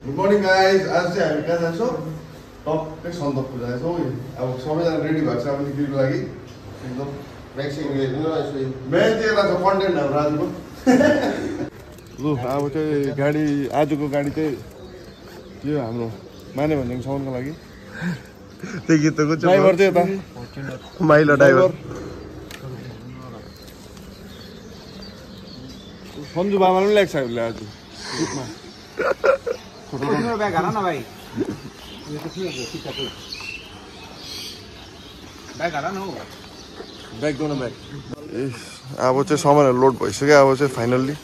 Good morning guys. आज चाहिँ हामी कहाँ जान्छौँ? टक्कै सन्दकपुर जान्छौँ। अब सबैजना रेडी भएको छ अब निक्लिनुको लागि। एकदम मेन चाहिँ यता छ कन्टेन्ट हाम्रो आजको। लु अब चाहिँ गाडी आजको गाडी चाहिँ यो हाम्रो माने भन्ज्याङसम्मको लागि त्यो गीतको ड्राइभर चाहिँ यता माइलो ड्राइभर सन्जु बाबाले पनि ल्याएको छ उसले आज गीतमा। बैग हाल न भाइ बैग हाल न ब्याग दो न ब्याग। अब चाहिँ सामानहरू लोड भइसक्यो। अब चाहिँ फाइनल्ली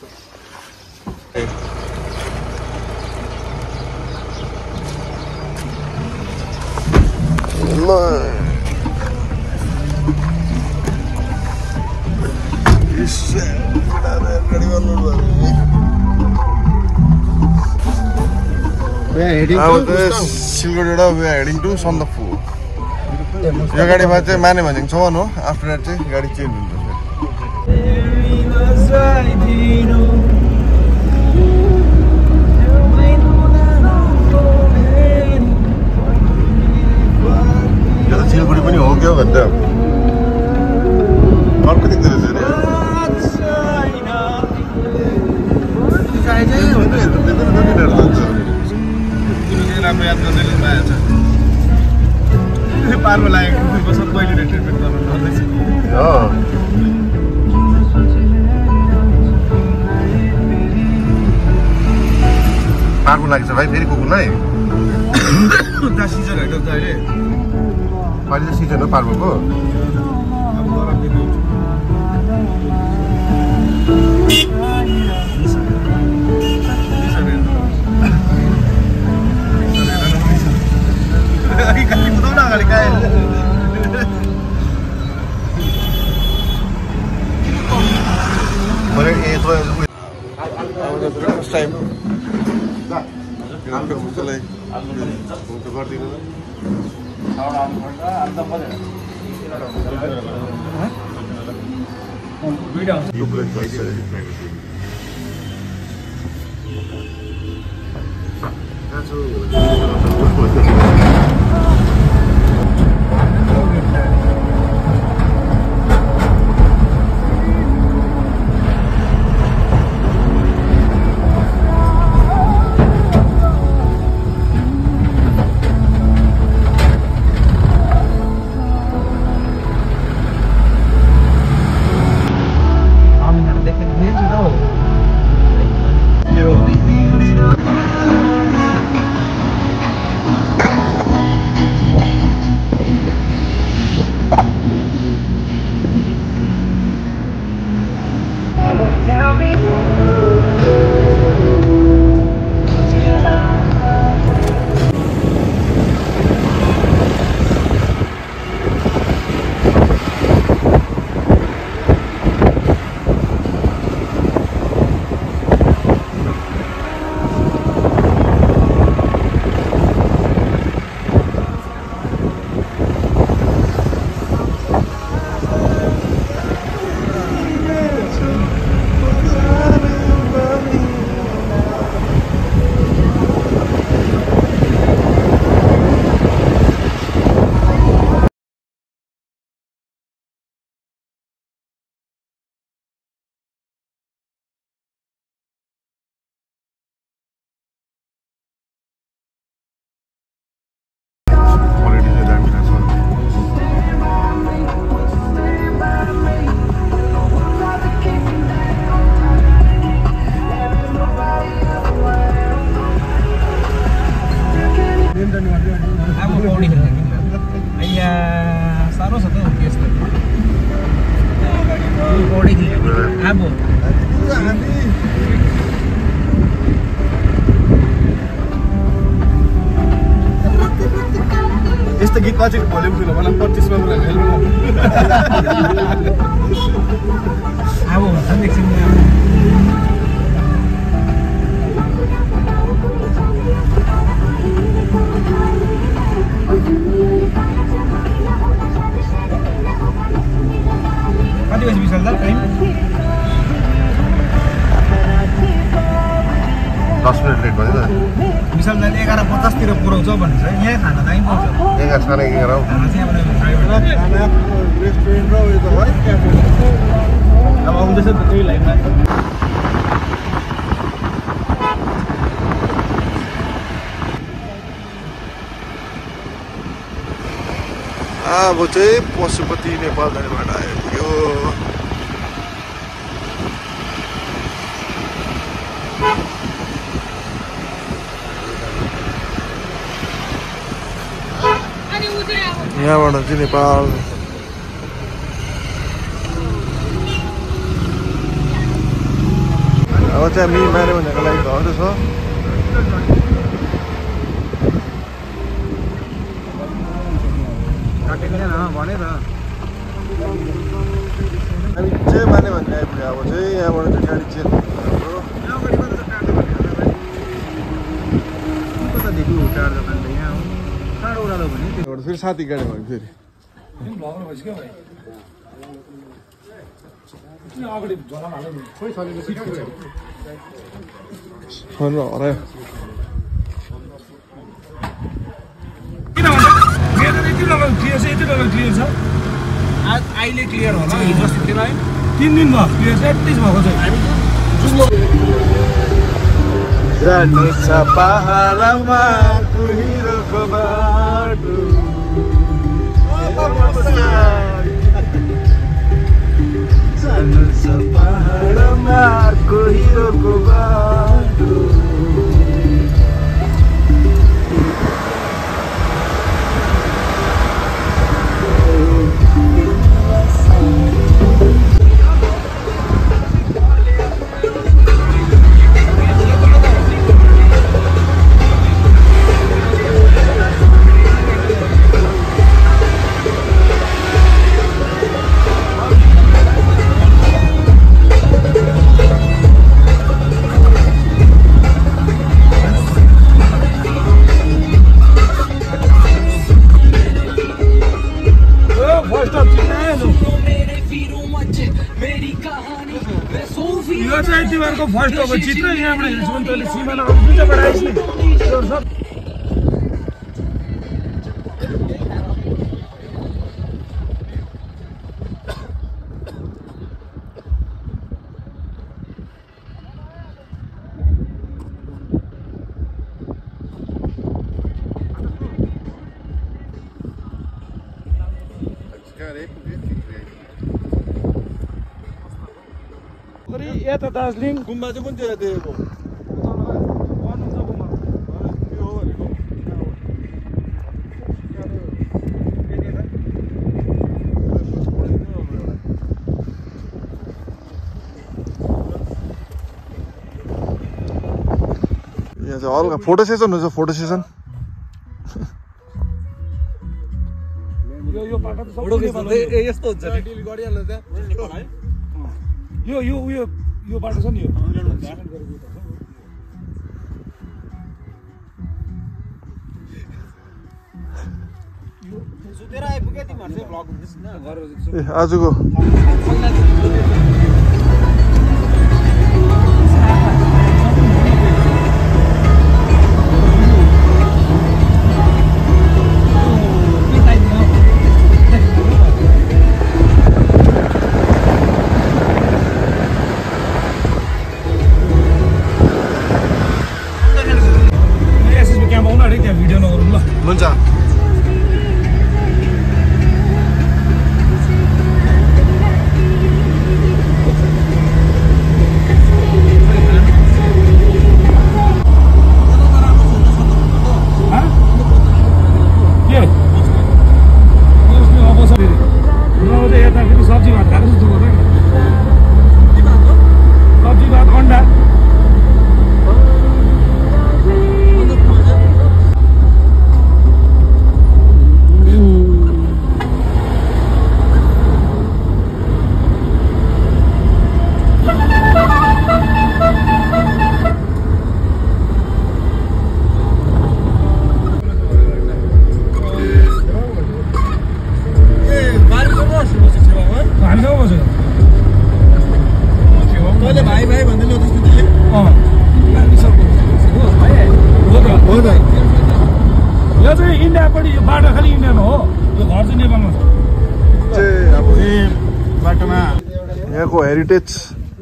सिलगढीबाट we are heading to Sandakphu. यो गाडीमा चाहिँ माने भन्ज्याङसम्म हो। आफ्टर द्याट चाहिँ गाडी चेन्ज हुन्छ। यो त सिलगढी पनि हो क्या भन्छ अर्को देख्दो रहेछ राम्रो याद गर्दैले पाएछ पार्को लागेको सब पहिले ट्रिटमेन्ट गर्नु पर्दैछ। पार्को लागेछ भाइ फेरि कुकुरलाई सिजन होइन त अहिले अहिले त सिजन हो पार्कोको। ब्रेकफास्ट टाइम गरिदिनु साह्रो छ त यस्तो अब यस्तो गीतमा चाहिँ भोल्युम ठुलो मलाई 25 मा पुरा हेल्नु अब हुन्छ एकछिन कति बजी बिसल्दा टाइम 10 मिनट लेट भयो त विशाल दाइले 11:50 तिर पुर्याउँछ भन्छ यहाँ खाना दाइ पाउँछ 11 साढे 11 हो खाना चाहिँ खाना रेस्टुरेन्ट र उयो त है क्याफे अब आउँदैछ त त्यही लाइनमा अब चाहिँ पशुपति नेपाल जानेबाट आयो यहाँबाट चाहिँ नेपाल अब चाहिँ हामी माने भनेको लागि घट्दैछ भने त हामी चाहिँ माने भन्ने आइपुग्यो अब चाहिँ यहाँबाट चाहिँ गाडी चेन्ज फेरि साथी गाडी भयो फेरि हरायो क्लियर छ आज अहिले क्लियर होला हिजो अस्ति 3 दिन भयो क्लियर छ एटलिस्ट भएको छ जानु छ पहाडमा कुहिरोको बाटो जानु छ पहाडमा कुहिरोको बाटो फर्स्ट अब चित्र यहाँबाट हेर्छु भने तैँले सिमाना दुईटा आइस् नि यता दार्जिलिङ गुम्बा चाहिँ कुन चाहिँ देखेको यहाँ चाहिँ हल्का फोटो सेसन हुन्छ फोटो सेसन यस्तो हुन्छ यो बाटो छ नि यो सुतेर आइपुग्यो तिमीहरु चाहिँ भ्लग हुँदैछ न आजको हुन्छ हेरिटेज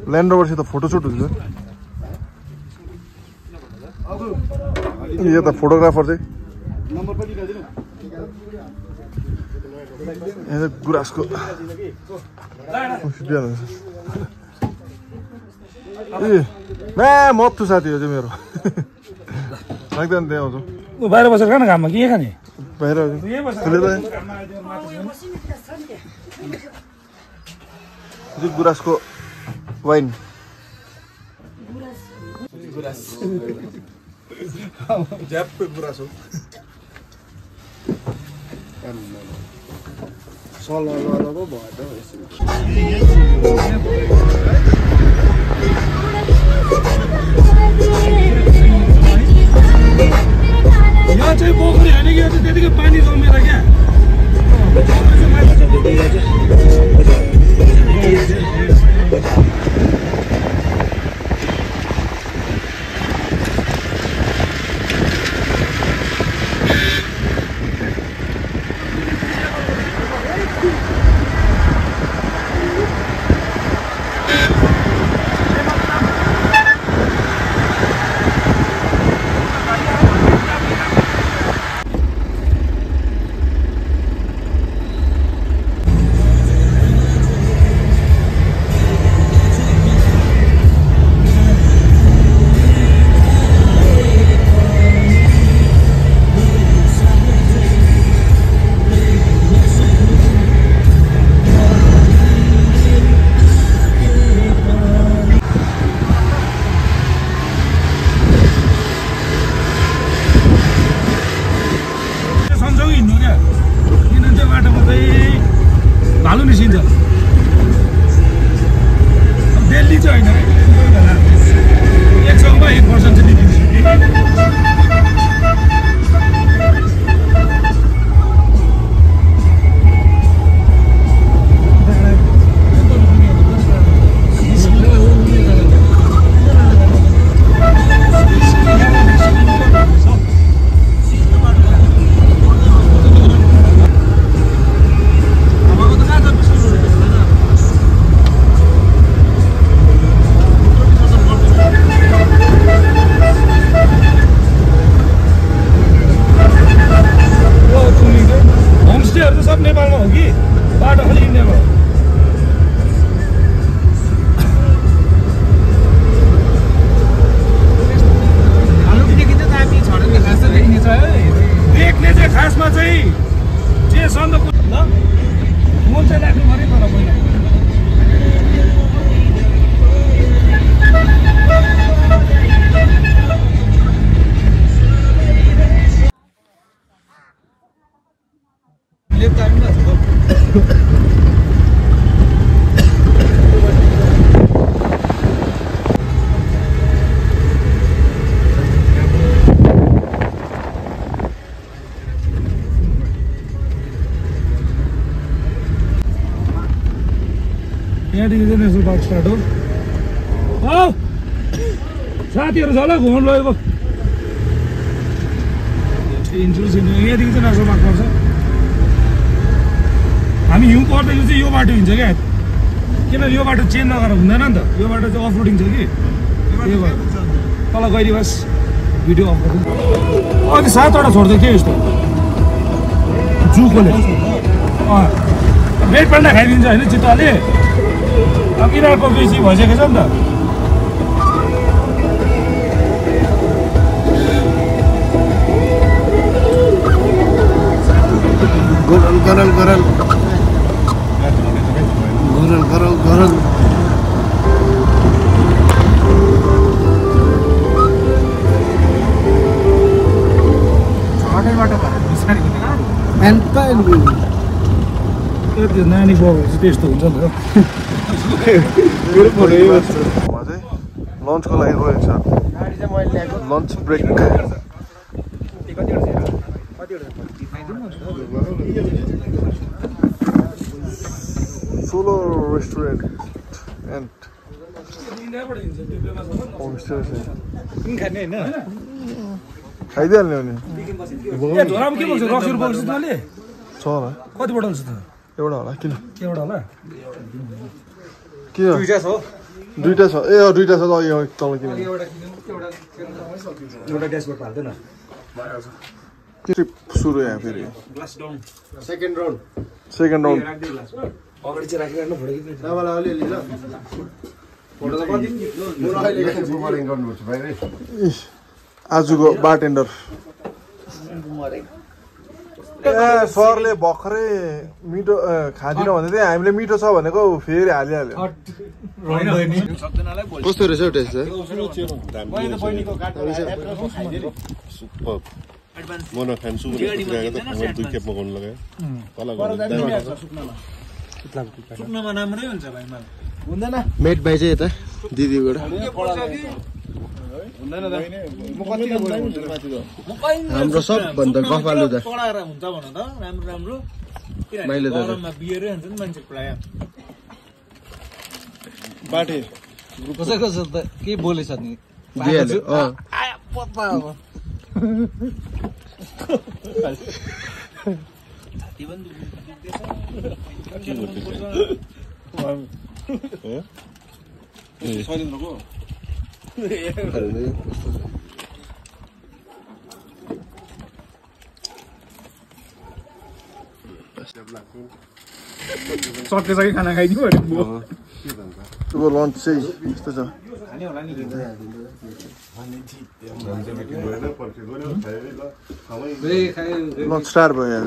ल्यान्ड रोभरसित फोटोसुट हुन्छ यो त फोटोग्राफर चाहिँ यहाँ गुराँसको ए म्या मत्थु साथी हो चाहिँ मेरो लाग्दैन त्यहाँ आउँछ बाहिर बसेर खान घाममा के खाने बाहिर गुराँसको वाइन ज्याप्पै गुराँस हो सल्लाह भयो यहाँ चाहिँ पोखरी होइन कि यो चाहिँ त्यतिकै पानी जमेर क्या भालु निस्किन्छ दिल्ली चाहिँ होइन 100 मा 1% चाहिँ निस्किन्छ सब नेपालमा हो कि बाटो खालि इन्डियामा हो देख्ने चाहिँ खासमा चाहिँ जे सन्दकपू ल मोल चाहिँ लाग्नु पऱ्यो तर पहिला यहाँदेखि चाहिँ नेसनल पार्क स्टार्ट हो साथीहरू छ ल घुम्नु लगेको इन्ट्रुस यहाँदेखि चाहिँ नेसनल पार्क पर्छ हामी हिउँ पर्दाखेरि चाहिँ यो बाटो हिँड्छ क्या किनभने यो बाटो चेन्ज नगरेर हुँदैन नि त यो बाटो चाहिँ अफ रोडिङ छ कि त्यही भएर तल गइदिए बस भिडियो अफ गर्छु अघि 7वटा छोड्दै के यस्तो जुकोले रेड पान्डा खाइदिन्छ होइन चित्तले अब यिनीहरूको बेसी भइसकेको छ नि त गरल गरल गरल गरल गरल गरल नानी बाउ चाहिँ त्यस्तो हुन्छ नि लन्चको लागि गएको छ lunch break solo restaurant and homestay खाइदिइहाल्ने हो नि छ होला कति बोतल छ त एउटा होला किन एउटा होला किन दुईटा छ दुईटा छ ए दुईटा छ यो तल किन एउटा ड्यासबोर्ड हाल्दैन के सुरु यहाँ फेरि glass down second round second round राख्दै ग्लास अगाडि चाहिँ राखिराख्नु फोटो खिच्नु तपाईँलाई अलिअलि ल फोटो त कति म अहिले बुमरिङ गर्नुपर्छ भाइ है आजको बारटेन्डर ए सरले भर्खरै मिठो खाँदिन भन्दै थियो हामीले मिठो छ भनेको फेरि हालिहाल्यो कस्तो रहेछ टेस्ट म नखान्छु दुई खेप मगाउनु लगायो तल सुक्नमा राम्रै हुन्छ भाइ मलाई हुँदैन मेट भाइ चाहिँ यता दिदीबाट हाम्रो सबभन्दा गफालु दा पढाएर हुन्छ भन त राम्रो राम्रो मैले गरममा बियरै हुन्छ नि मान्छे प्राय बाटे कसैको त के बोलेछ नि दिइहाल्यो पत्ता अब छाती पनि दुख्दैछ सकेछ कि खाना खाइदियो अब लन्च चाहिँ यस्तो छ लन्च स्टार्ट भयो यहाँ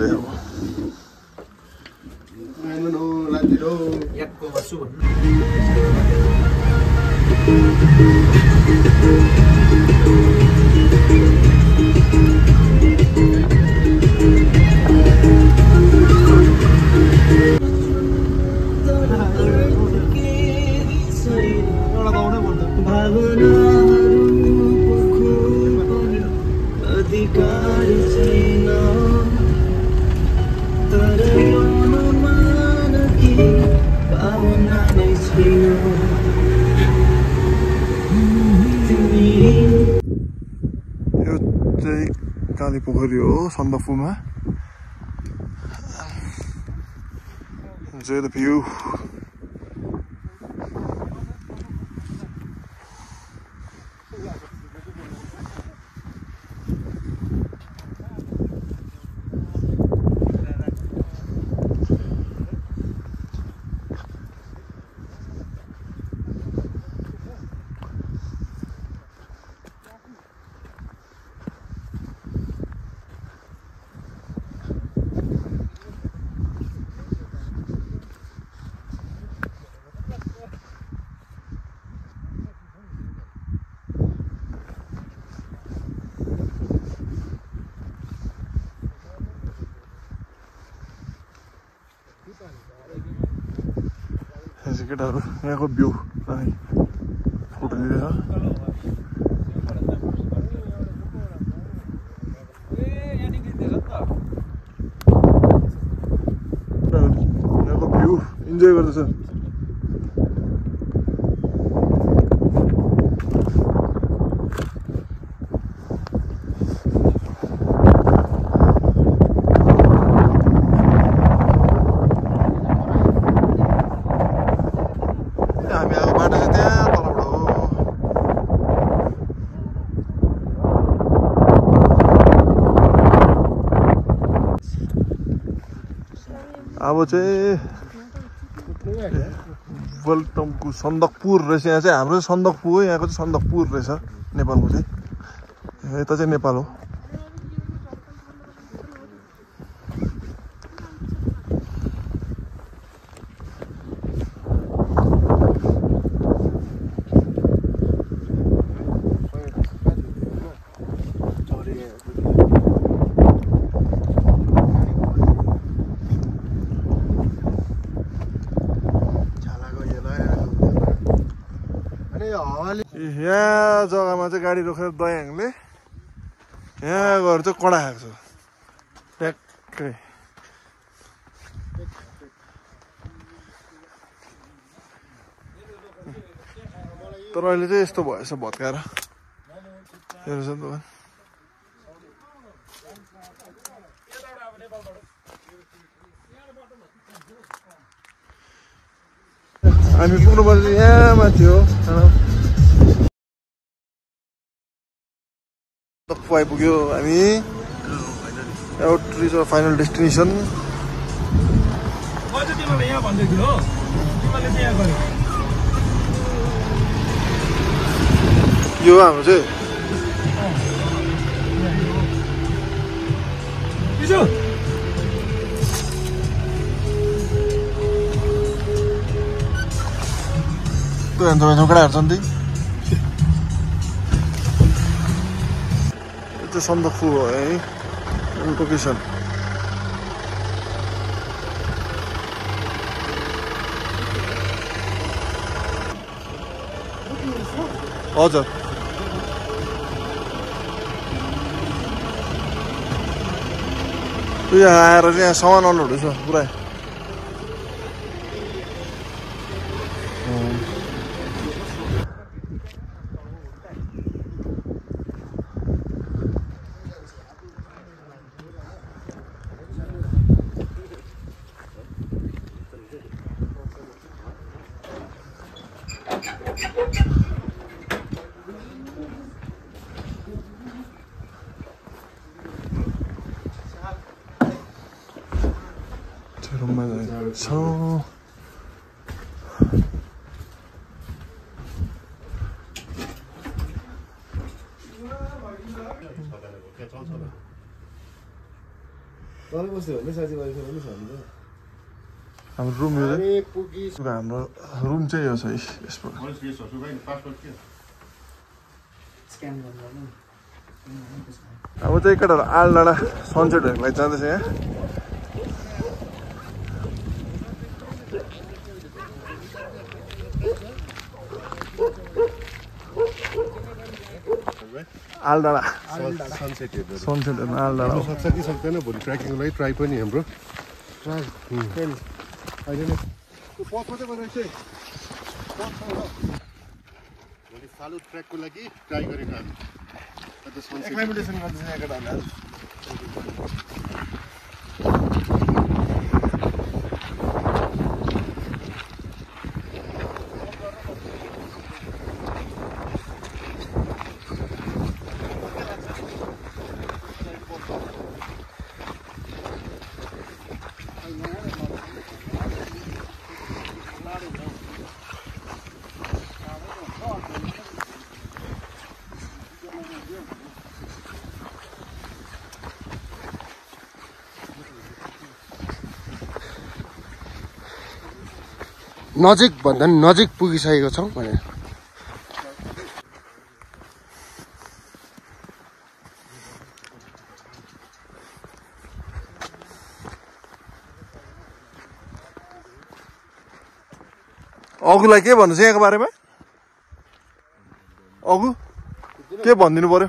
यो चाहिँ काली पोखरी हो सन्दकपूमा enjoy the view केटाहरु यहाँको भ्यू फोटो लिँदैछ यहाँको भ्यू इन्जोय गर्दैछ अब चाहिँ वेलकमको सन्दकपुर रहेछ यहाँ चाहिँ हाम्रो सन्दकपू हो यहाँको चाहिँ सन्दकपुर रहेछ नेपालको चाहिँ यता चाहिँ नेपाल हो यहाँ जग्गामा चाहिँ गाडी रोकेर दयाङले यहाँ गएर चाहिँ कडा खाएको छ ट्याक्कै तर अहिले चाहिँ यस्तो भएछ भत्काएर हेर्नुहोस् नि दोकान हामी पुग्नुपर्छ यहाँ माथि हो आइपुग्यो हामी रिच आवर फाइनल डेस्टिनेसन तिमीलाई यहाँ भन्दै थियो हो तिमीले चाहिँ यहाँ गर्यो यो हाम्रो चाहिँ तपाईँ झोकडा हेर्छन् ती यो चाहिँ सन्दकफू हो है लोकेसन हजुर यहाँ आएर चाहिँ यहाँ सामान अनलोड छ पुरा रुममा छौँ हाम्रो रुम यो हाम्रो रुम चाहिँ यो छ यसको अब चाहिँ एकटा आलडाँडा सनसेट हेर्नलाई जाँदैछ यहाँ आलडाँडा सनसेट हेर्न आलडाँडा सक्छ कि सक्दैन भोलि ट्रेकिङको लागि ट्राई पनि हाम्रो भोलि फालुट ट्रेकको लागि ट्राई गरेको एक्लाइमेटेसन गर्दैछ यहाँ केटाहरूले नजिक भन्दा पनि नजिक पुगिसकेको छौँ भने अघुलाई के भन्नु छ यहाँको बारेमा अघु के भनिदिनु पर्यो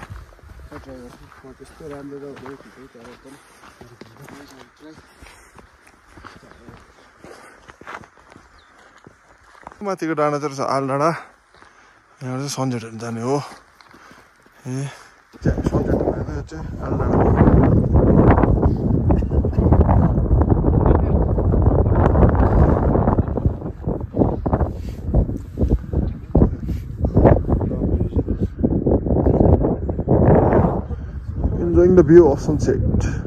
माथिको डाँडा चाहिँ छ आलडाँडा यहाँ चाहिँ सनसेट हेर्नु जाने हो ए सनसेट हेर्नु चाहिँ Aldanda enjoying the view of sunset.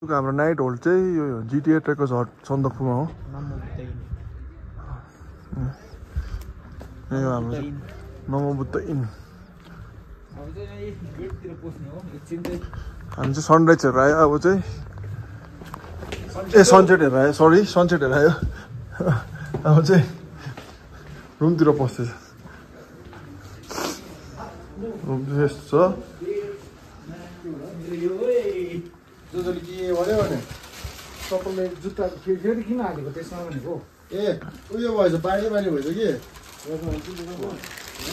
हाम्रो नाइट होल्ड चाहिँ यो जिटिए ट्रेकर्स हट सन्दकफूमा हो यो हाम्रो नमो बुद्ध इन हामी चाहिँ सनराइज हेरेर आयो अब चाहिँ सनसेट हेरेर आयो सरी सनसेट हेरेर आयो अब चाहिँ रुमतिर पस्दैछ रुम चाहिँ यस्तो छ जोजोले के भन्यो भने तपाईँले जुत्ता फेरि किन हालेको त्यसमा भनेको ए उयो भएछ पानी पानी भएछ कि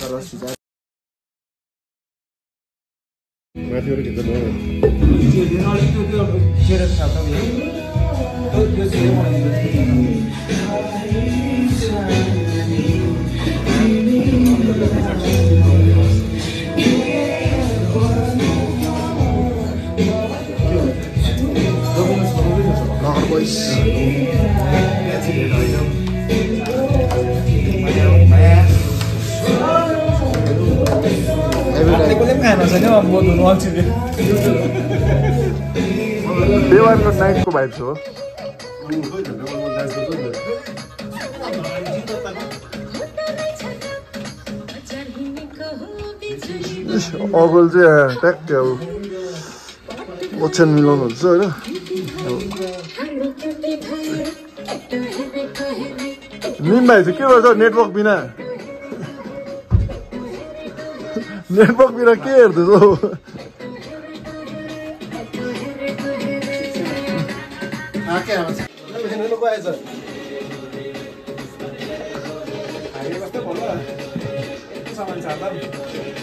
माथिबाट खिच्नु देवानको नाइटको भाइब छ हो अबल चाहिँ ट्याक्कै अब ओछ्यान मिलाउनु हुन्छ होइन निम भाइ चाहिँ के गर्छ नेटवर्क बिना नेटवर्क बिना के हेर्दैछ हौ सामान छ